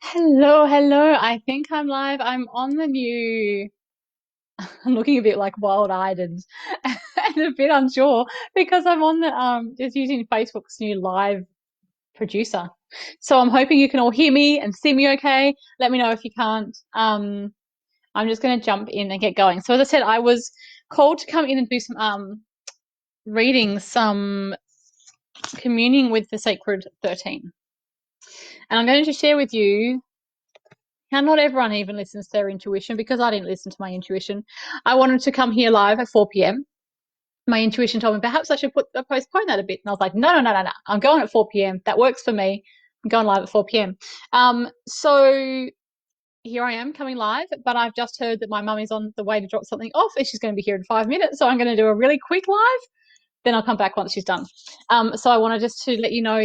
Hello, hello. I think I'm live. I'm on the new. I'm looking a bit like wild-eyed and a bit unsure because I'm on the just using Facebook's new live producer. So I'm hoping you can all hear me and see me okay. Let me know if you can't. I'm just going to jump in and get going. So as I said, I was called to come in and do some reading, some communing with the Sacred 13. And I'm going to share with you how not everyone even listens to their intuition, because I didn't listen to my intuition. I wanted to come here live at 4 p.m. My intuition told me perhaps I should postpone that a bit. And I was like, no. I'm going at 4 p.m. That works for me. I'm going live at 4 p.m. So here I am coming live, but I've just heard that my mum is on the way to drop something off and she's going to be here in 5 minutes. So I'm going to do a really quick live. Then I'll come back once she's done. So I wanted just to let you know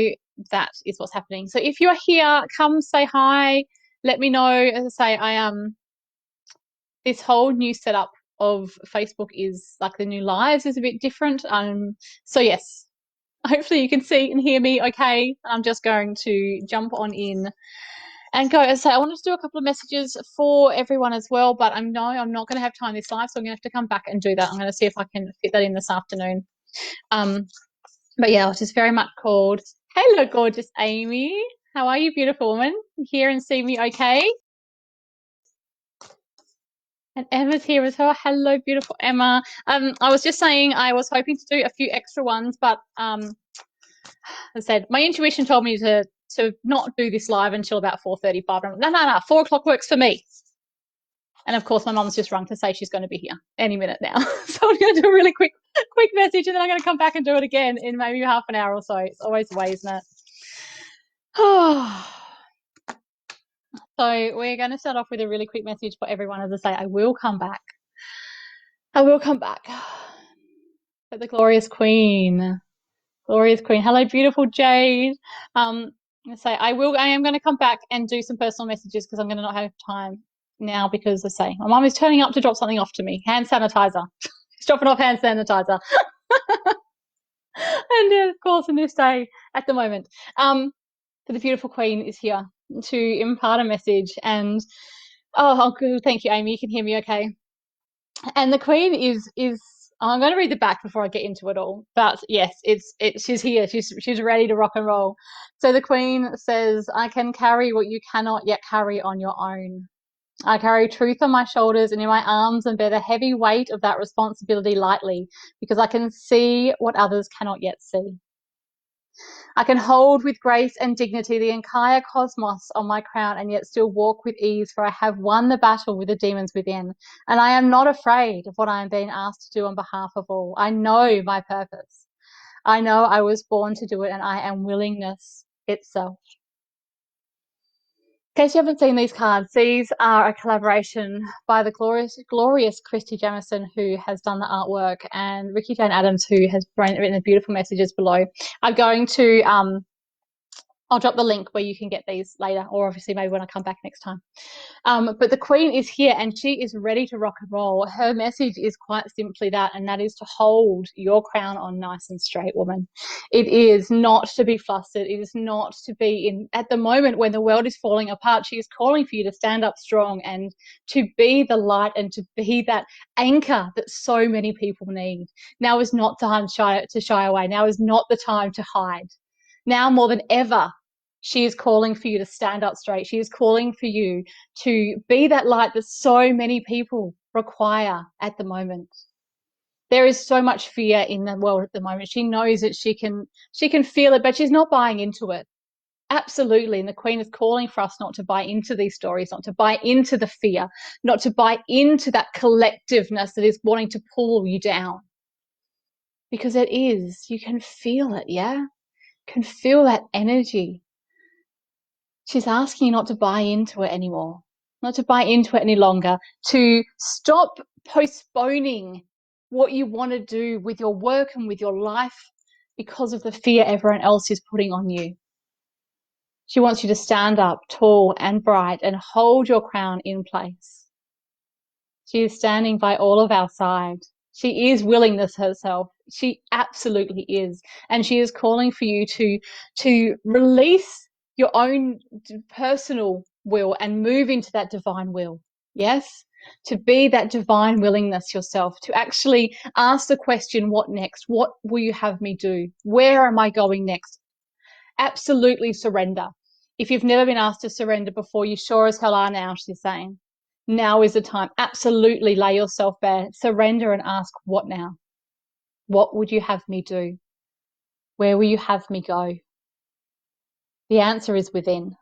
that is what's happening. So if you're here, come say hi. Let me know. As I say, this whole new setup of Facebook is like the new lives is a bit different. So yes, hopefully you can see and hear me okay. I'm just going to jump on in and go. As I say, I wanted to do a couple of messages for everyone as well, but I'm not going to have time this live, so I'm going to have to come back and do that. I'm going to see if I can fit that in this afternoon. But yeah, I was just very much called. Hello, gorgeous Amy. How are you, beautiful woman? Hear and see me okay? And Emma's here as well. Hello, beautiful Emma. I was just saying I was hoping to do a few extra ones, but as I said, my intuition told me to not do this live until about 4:35. No. 4 o'clock works for me. And of course, my mum's just rung to say she's going to be here any minute now. So I'm going to do a really quick message, and then I'm going to come back and do it again in maybe half an hour or so. It's always the way, isn't it? So we're going to start off with a really quick message for everyone. As I say, I will come back. But the glorious Queen. Hello, beautiful Jade. I am going to come back and do some personal messages because I'm going to not have time now because I say my mum is turning up to drop something off to me. Hand sanitizer. She's dropping off hand sanitizer. And of course, in this day at the moment, the beautiful Queen is here to impart a message. And thank you, Amy. You can hear me okay. And the Queen is I'm going to read the back before I get into it all. But yes, she's here. She's ready to rock and roll. So the Queen says, I can carry what you cannot yet carry on your own. I carry truth on my shoulders and in my arms and bear the heavy weight of that responsibility lightly because I can see what others cannot yet see. I can hold with grace and dignity the entire cosmos on my crown and yet still walk with ease, for I have won the battle with the demons within. And I am not afraid of what I am being asked to do on behalf of all. I know my purpose. I know I was born to do it, and I am willingness itself. In case you haven't seen these cards, these are a collaboration by the glorious Christy Jamison, who has done the artwork, and Ricky Jane Adams, who has written the beautiful messages below. I'm going to I'll drop the link where you can get these later, or obviously maybe when I come back next time. But the Queen is here and she is ready to rock and roll. Her message is quite simply that, and that is to hold your crown on nice and straight, woman. It is not to be flustered. It is not to be at the moment when the world is falling apart. She is calling for you to stand up strong and to be the light and to be that anchor that so many people need. Now is not the time to shy away. Now is not the time to hide. Now more than ever, she is calling for you to stand up straight. She is calling for you to be that light that so many people require at the moment. There is so much fear in the world at the moment. She knows that she can feel it, but she's not buying into it. Absolutely. And the Queen is calling for us not to buy into these stories, not to buy into the fear, not to buy into that collectiveness that is wanting to pull you down. Because it is. You can feel it, yeah? You can feel that energy. She's asking you not to buy into it anymore, not to buy into it any longer, to stop postponing what you want to do with your work and with your life because of the fear everyone else is putting on you. She wants you to stand up tall and bright and hold your crown in place. She is standing by all of our side. She is willingness herself. She absolutely is. And she is calling for you to release your own personal will and move into that divine will. Yes? To be that divine willingness yourself, to actually ask the question, what next? What will you have me do? Where am I going next? Absolutely surrender. If you've never been asked to surrender before, you sure as hell are now, she's saying. Now is the time. Absolutely lay yourself bare. Surrender and ask, what now? What would you have me do? Where will you have me go? The answer is within.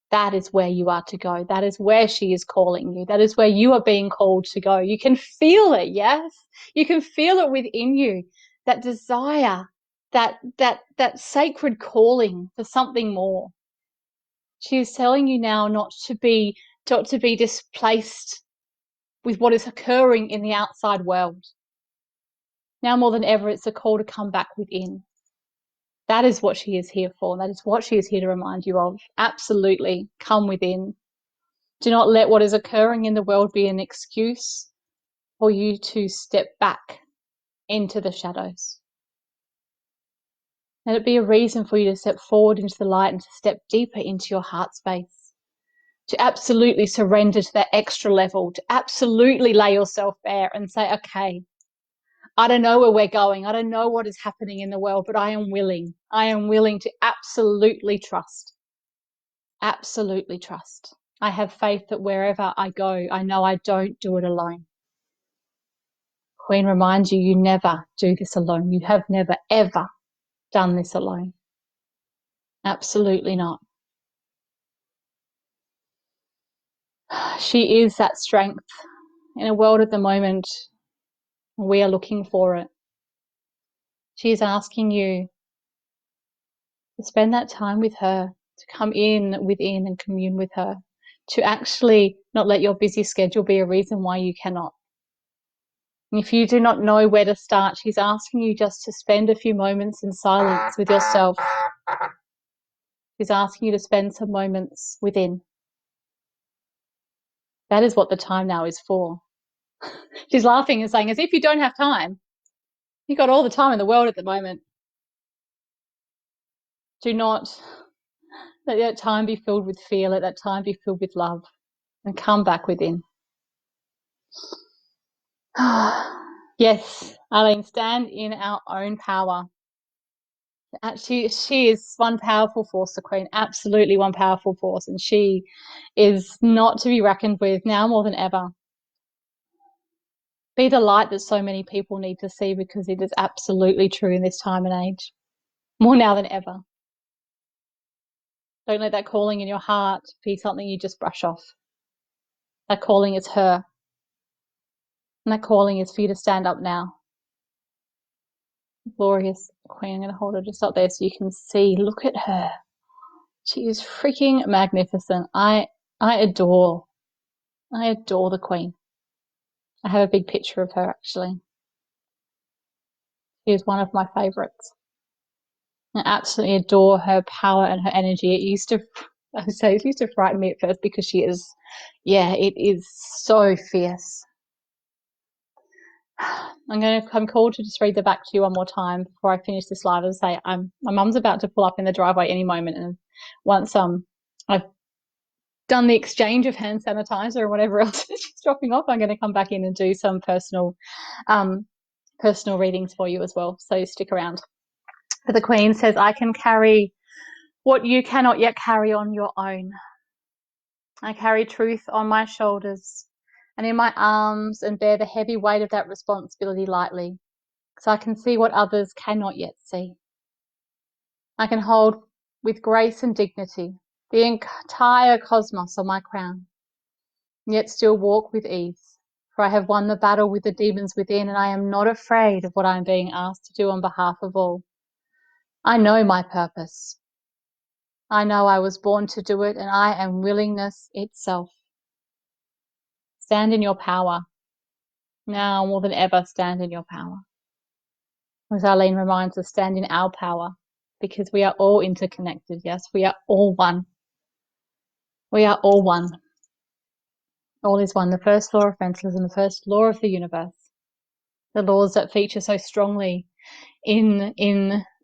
That is where you are to go. That is where she is calling you. That is where you are being called to go. You can feel it, yes? You can feel it within you. That desire, that sacred calling for something more. She is telling you now not to be displaced with what is occurring in the outside world. Now more than ever, it's a call to come back within. That is what she is here for. That is what she is here to remind you of. Absolutely. Come within. Do not let what is occurring in the world be an excuse for you to step back into the shadows. Let it be a reason for you to step forward into the light and to step deeper into your heart space. To absolutely surrender to that extra level, to absolutely lay yourself bare and say, okay, I don't know where we're going. I don't know what is happening in the world, but I am willing. I am willing to absolutely trust. Absolutely trust. I have faith that wherever I go, I know I don't do it alone. Queen reminds you, you never do this alone. You have never, ever done this alone. Absolutely not. She is that strength in a world at the moment. We are looking for it. She is asking you to spend that time with her, to come in within and commune with her, to actually not let your busy schedule be a reason why you cannot. And if you do not know where to start, she's asking you just to spend a few moments in silence with yourself. She's asking you to spend some moments within. That is what the time now is for. She's laughing and saying, as if you don't have time. You've got all the time in the world at the moment. Do not let that time be filled with fear. Let that time be filled with love and come back within. Yes, Arlene, stand in our own power. She is one powerful force, the Queen, absolutely one powerful force, and she is not to be reckoned with now more than ever. Be the light that so many people need to see, because it is absolutely true in this time and age, more now than ever. Don't let that calling in your heart be something you just brush off. That calling is her, and that calling is for you to stand up now. Glorious Queen, I'm going to hold her just up there so you can see. Look at her. She is freaking magnificent. I adore the Queen. I have a big picture of her, actually. She is one of my favorites. I absolutely adore her power and her energy. It used to frighten me at first, because she is, it is so fierce. I'm called to just read the back to you one more time before I finish this live and say my mum's about to pull up in the driveway any moment, and once I've done the exchange of hand sanitizer or whatever else she's dropping off, I'm going to come back in and do some personal readings for you as well, so stick around. But the Queen says, I can carry what you cannot yet carry on your own. I carry truth on my shoulders and in my arms, and bear the heavy weight of that responsibility lightly, because I can see what others cannot yet see. I can hold with grace and dignity the entire cosmos on my crown, yet still walk with ease, for I have won the battle with the demons within, and I am not afraid of what I am being asked to do on behalf of all. I know my purpose. I know I was born to do it, and I am willingness itself. Stand in your power. Now more than ever, stand in your power. As Arlene reminds us, stand in our power, because we are all interconnected. Yes, we are all one. We are all one. All is one. The first law of mentalism, the first law of the universe. The laws that feature so strongly in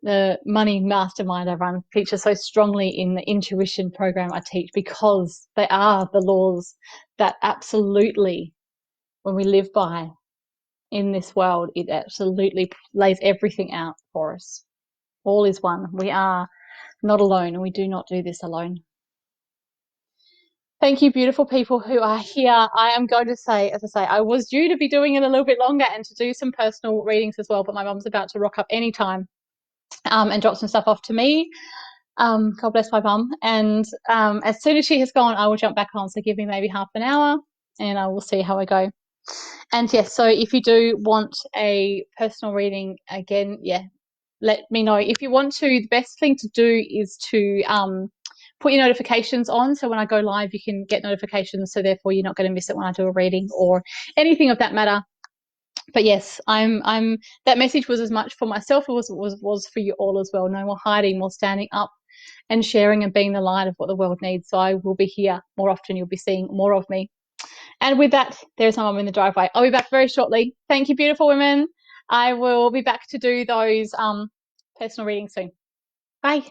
the money mastermind I run features so strongly in the intuition program I teach, because they are the laws that absolutely, when we live by in this world, it absolutely lays everything out for us. All is one. We are not alone, and we do not do this alone. Thank you, beautiful people who are here. I am going to say, as I say, I was due to be doing it a little bit longer and to do some personal readings as well, but my mum's about to rock up anytime and drop some stuff off to me. God bless my mum. And as soon as she has gone, I will jump back on. So give me maybe half an hour and I will see how I go. And yes, so if you do want a personal reading, again, yeah, let me know. If you want to, the best thing to do is to put your notifications on. So when I go live, you can get notifications. So therefore you're not going to miss it when I do a reading or anything of that matter. But yes, I'm that message was as much for myself as was for you all as well. No more hiding, more standing up and sharing and being the light of what the world needs. So I will be here more often. You'll be seeing more of me. And with that, there's my mum in the driveway. I'll be back very shortly. Thank you, beautiful women. I will be back to do those personal readings soon. Bye.